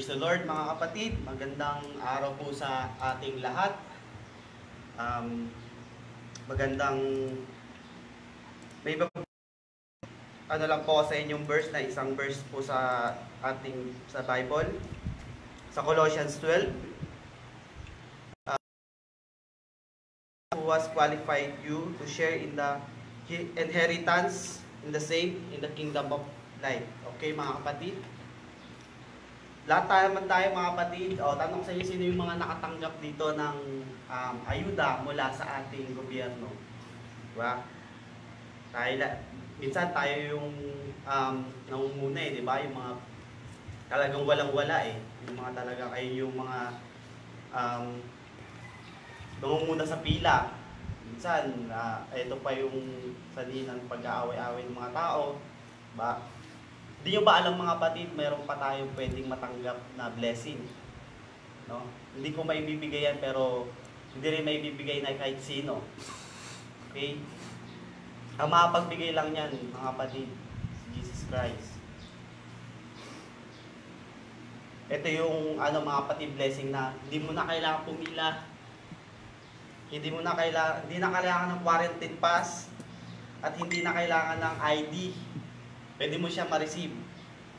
Praise the Lord mga kapatid, magandang araw po sa ating lahat. Magandang may ano lang po sa inyong verse na isang verse po sa ating sa Bible sa Colossians 12. Who has qualified you to share in the inheritance in the saint in the kingdom of light. Okay mga kapatid? Lahat naman tayo mga kapatid, tanong sa inyo sino yung mga nakatanggap dito ng ayuda mula sa ating gobyerno. Diba? Minsan tayo yung nangunguna di ba? Yung mga talagang walang-wala Yung mga talagang ay yung mga nangunguna sa pila. Minsan, ito pa yung sanhi ng pag-aaway-aaway ng mga tao. Diba? Hindi nyo ba alam mga kapatid, mayroon pa tayong pwedeng matanggap na blessing. No? Hindi ko maibibigay yan, pero hindi rin maibibigay na kahit sino. Okay? Ang makapagbigay lang yan, mga kapatid, Jesus Christ. Ito yung mga kapatid blessing na hindi mo na kailangan pumila. Hindi na kailangan ng quarantine pass at hindi na kailangan ng ID. Pwede mo siya ma-receive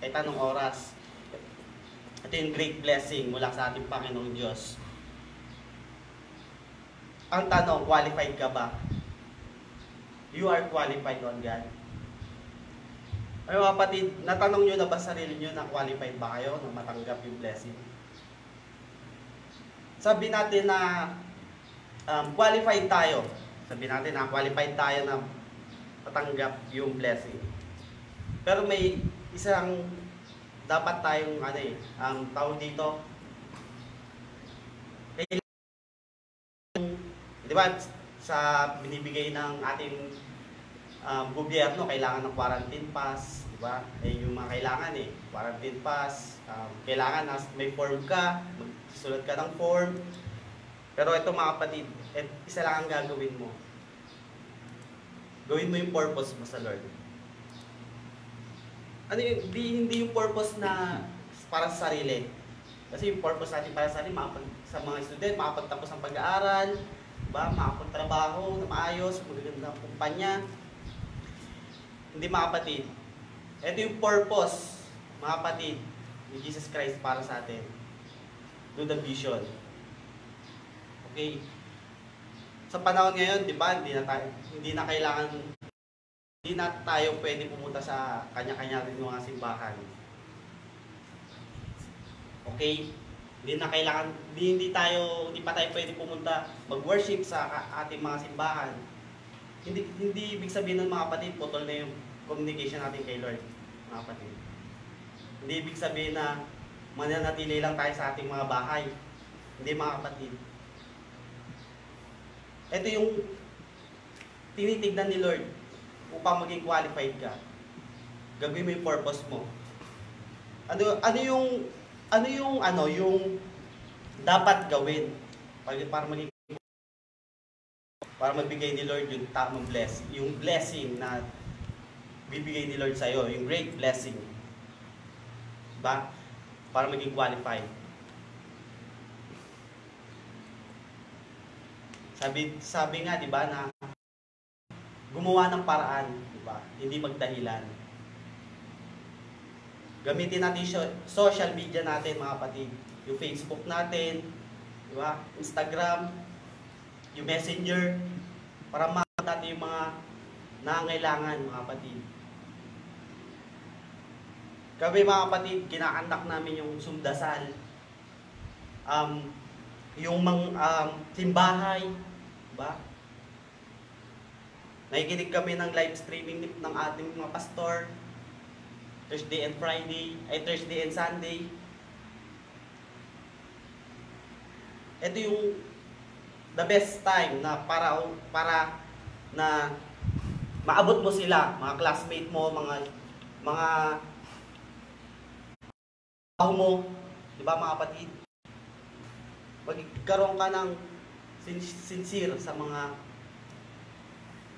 kahit anong oras. Ito yung great blessing mula sa ating Panginoong Diyos. Ang tanong, qualified ka ba? You are qualified on God. Ay mga kapatid, natanong nyo na ba sarili nyo na qualified ba kayo na matanggap yung blessing? Sabi natin na qualified tayo. Sabi natin na qualified tayo na matanggap yung blessing. Pero may isang dapat tayong tawag dito. Di ba sa binibigay ng ating gobyerno kailangan ng quarantine pass, di ba? Yung mga kailangan quarantine pass, kailangan may form ka, magsusulat ka ng form. Pero ito mga kapatid, isa lang ang gagawin mo. Gawin mo yung purpose mo sa Lord. Hindi yung purpose na para sa sarili. Kasi yung purpose natin para sa sarili, sa mga student, makapagtapos ng pag-aaral, diba? Makapagtrabaho na maayos, magagandang kumpanya. Hindi mga kapatid. Ito yung purpose, mga kapatid, ni Jesus Christ para sa atin. Do the vision. Okay? Sa panahon ngayon, di ba, hindi na tayo pwede pumunta sa kanya-kanya rin mga simbahan. Okay? Hindi na kailangan, hindi pa tayo pwede pumunta mag-worship sa ating mga simbahan. Hindi ibig sabihin ng mga kapatid, putol na yung communication natin kay Lord, mga kapatid. Hindi ibig sabihin na mananatili lang tayo sa ating mga bahay. Hindi, mga kapatid. Ito yung tinitignan ni Lord upang maging qualified ka. Gagawin mo yung purpose mo. Ano yung dapat gawin para magbigay ni Lord yung tamang yung blessing na bibigay ni Lord sa iyo, yung great blessing. Diba? Para maging qualified. Sabi nga, di ba, na gumawa ng paraan, di ba? Hindi magdahilan. Gamitin natin social media natin, mga kapatid. Yung Facebook natin, di ba? Instagram, yung Messenger, para makita natin yung mga nangangailangan, mga kapatid. Kami, mga kapatid, kinakandak namin yung sumdasal. Yung simbahay, diba? Nakikinig kami ng live streaming ng ating mga pastor, Thursday and Sunday. Ito yung the best time na para na maabot mo sila, mga classmate mo, mga mo, di ba, mga kapatid? Magkaroon ka ng sincere sa mga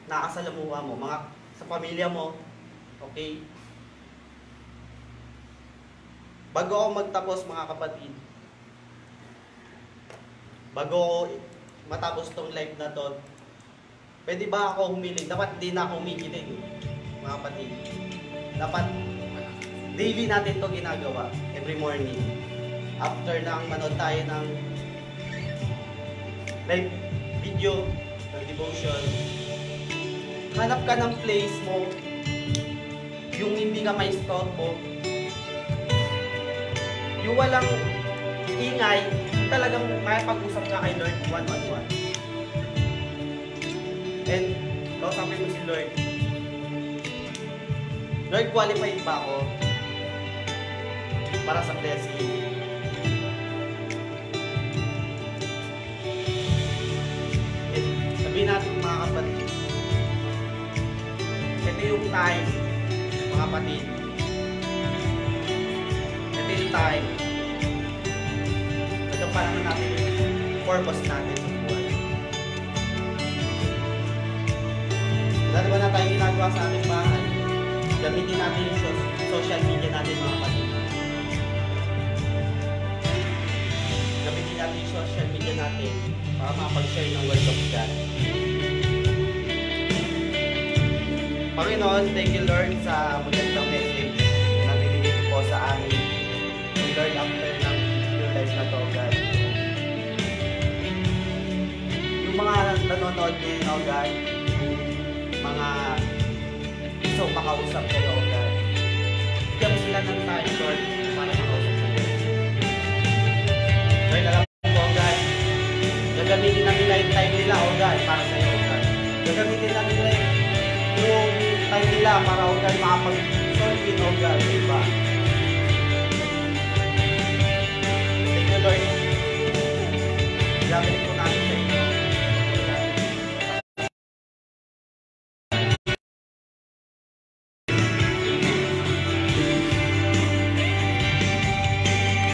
nakasalamuha mo, sa pamilya mo, okay? Bago ako magtapos, mga kapatid, bago ako matapos tong live na to, pwede ba ako humiling? Dapat di na ako humihiling, mga kapatid. Dapat daily natin to ginagawa, every morning. After nang manood tayo ng live video, ng devotion, hanap ka ng place mo, yung hindi ka maistorbo, yung walang ingay, talagang makipag-usap ka kay Lord one-on-one. And, kausapin mo si Lord. Lord, qualified ba ako para sa blessing? And sabihin natin, mga kapatid, ito yung time, mga kapatid. Ito yung time. Nagkapalan natin yung purpose natin sa buhay. Wala naman na tayong ginagawa sa ating bahay. Gamitin natin yung social media natin, mga kapatid. Gamitin natin yung social media natin para makapag-share ng Word of God. Panginoon, thank you, Lord, sa magandang message na binigay po sa amin. Lord, after ng your lives na to, God. Yung mga nanonood ngayon, oh God, mga gusto makausap kayo, oh God. Bigyan mo sila ng time, Lord, para makausap kayo. Lord, alam po, oh God, gagamitin na nila yung time nila, oh God, para sa'yo, oh God. Gagamitin na nila yung time nila para, oh God, makapag-solving, oh God, diba? Thank you, Lord. Gamit po namin sa inyo.